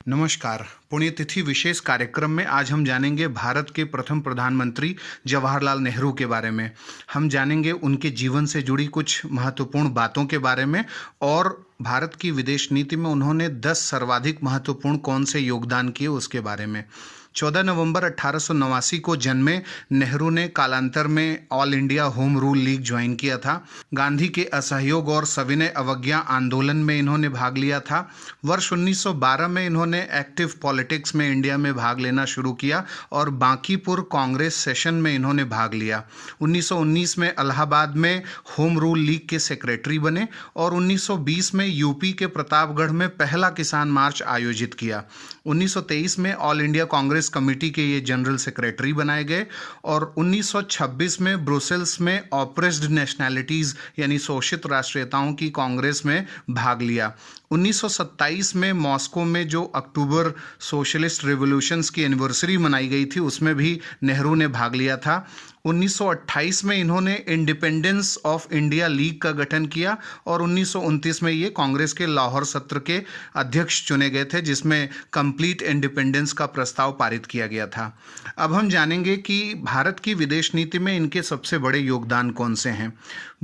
नमस्कार। पुण्यतिथि विशेष कार्यक्रम में आज हम जानेंगे भारत के प्रथम प्रधानमंत्री जवाहरलाल नेहरू के बारे में। हम जानेंगे उनके जीवन से जुड़ी कुछ महत्वपूर्ण बातों के बारे में और भारत की विदेश नीति में उन्होंने 10 सर्वाधिक महत्वपूर्ण कौन से योगदान किए उसके बारे में। 14 नवंबर 1889 को जन्मे नेहरू ने कालांतर में all India home rule league join किया था। गांधी के असहयोग और सविनय अवज्ञा आंदोलन में इन्होंने भाग लिया था। वर्ष 1912 में इन्होंने एक्टिव पॉलिटिक्स में इंडिया में भाग लेना शुरू किया और बांकीपुर कांग्रेस सेशन में इन्होंने भाग लिया। 1919 में इलाहाबाद में होम रूल लीग के सेक्रेटरी बने और 1920 में यूपी के प्रतापगढ़ में पहला किसान मार्च आयोजित किया। 1923 में ऑल इंडिया कांग्रेस कमेटी के ये जनरल सेक्रेटरी बनाए गए और 1926 में ब्रुसेल्स में ऑप्रेस्ड नेशनैलिटीज यानी शोषित राष्ट्रीयताओं की कांग्रेस में भाग लिया। 1927 में मॉस्को में जो अक्टूबर सोशलिस्ट रिवॉल्यूशंस की एनिवर्सरी मनाई गई थी उसमें भी नेहरू ने भाग लिया था। 1928 में इन्होंने इंडिपेंडेंस ऑफ इंडिया लीग का गठन किया और 1929 में ये कांग्रेस के लाहौर सत्र के अध्यक्ष चुने गए थे जिसमें कंप्लीट इंडिपेंडेंस का प्रस्ताव पारित किया गया था। अब हम जानेंगे कि भारत की विदेश नीति में इनके सबसे बड़े योगदान कौन से हैं।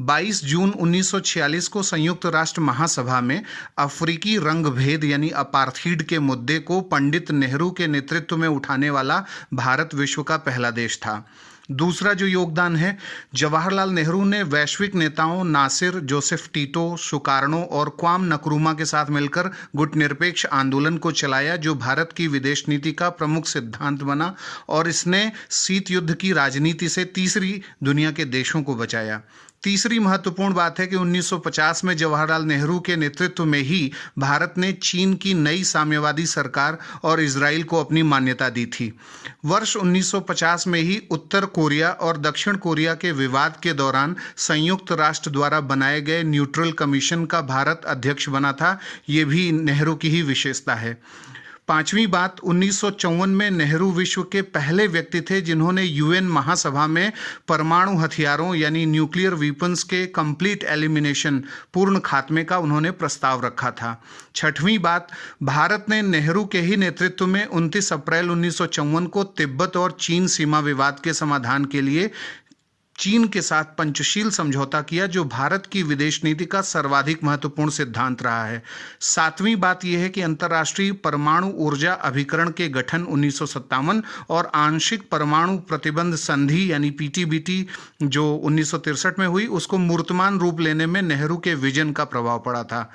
22 जून 1946 को संयुक्त राष्ट्र महासभा में अफ्रीकी रंगभेद यानी अपार्थीड के मुद्दे को पंडित नेहरू के नेतृत्व में उठाने वाला भारत विश्व का पहला देश था। दूसरा जो योगदान है, जवाहरलाल नेहरू ने वैश्विक नेताओं नासिर, जोसेफ टीटो, सुकार्नो और क्वाम नक्रूमा के साथ मिलकर गुटनिरपेक्ष आंदोलन को चलाया जो भारत की विदेश नीति का प्रमुख सिद्धांत बना और इसने शीत युद्ध की राजनीति से तीसरी दुनिया के देशों को बचाया। तीसरी महत्वपूर्ण बात है कि 1950 में जवाहरलाल नेहरू के नेतृत्व में ही भारत ने चीन की नई साम्यवादी सरकार और इजराइल को अपनी मान्यता दी थी। वर्ष 1950 में ही उत्तर कोरिया और दक्षिण कोरिया के विवाद के दौरान संयुक्त राष्ट्र द्वारा बनाए गए न्यूट्रल कमीशन का भारत अध्यक्ष बना था। ये भी नेहरू की ही विशेषता है। पांचवी बात, 1954 में नेहरू विश्व के पहले व्यक्ति थे जिन्होंने यूएन महासभा में परमाणु हथियारों यानी न्यूक्लियर वीपन्स के कंप्लीट एलिमिनेशन पूर्ण खात्मे का उन्होंने प्रस्ताव रखा था। छठवीं बात, भारत ने नेहरू के ही नेतृत्व में 29 अप्रैल 1954 को तिब्बत और चीन सीमा विवाद के समाधान के लिए चीन के साथ पंचशील समझौता किया जो भारत की विदेश नीति का सर्वाधिक महत्वपूर्ण सिद्धांत रहा है। सातवीं बात यह है कि अंतर्राष्ट्रीय परमाणु ऊर्जा अभिकरण के गठन 1957 और आंशिक परमाणु प्रतिबंध संधि यानी पीटीबीटी जो 1963 में हुई उसको मूर्तमान रूप लेने में नेहरू के विजन का प्रभाव पड़ा था।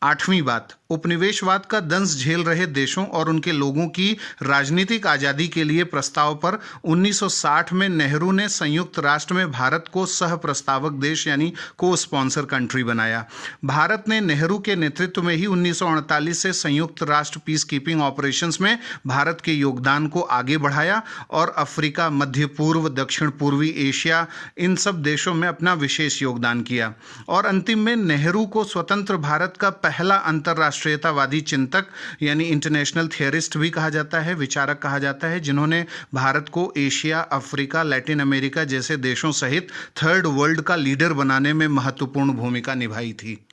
आठवीं बात, उपनिवेशवाद का दंश झेल रहे देशों और उनके लोगों की राजनीतिक आज़ादी के लिए प्रस्ताव पर 1960 में नेहरू ने संयुक्त राष्ट्र में भारत को सह प्रस्तावक देश यानी को स्पॉन्सर कंट्री बनाया। भारत ने नेहरू के नेतृत्व में ही 1948 से संयुक्त राष्ट्र पीस कीपिंग ऑपरेशंस में भारत के योगदान को आगे बढ़ाया और अफ्रीका, मध्य पूर्व, दक्षिण पूर्वी एशिया इन सब देशों में अपना विशेष योगदान किया। और अंतिम में नेहरू को स्वतंत्र भारत का पहला अंतर्राष्ट्रीयतावादी चिंतक यानी इंटरनेशनल थियरिस्ट भी कहा जाता है, विचारक कहा जाता है, जिन्होंने भारत को एशिया, अफ्रीका, लैटिन अमेरिका जैसे देशों सहित थर्ड वर्ल्ड का लीडर बनाने में महत्वपूर्ण भूमिका निभाई थी।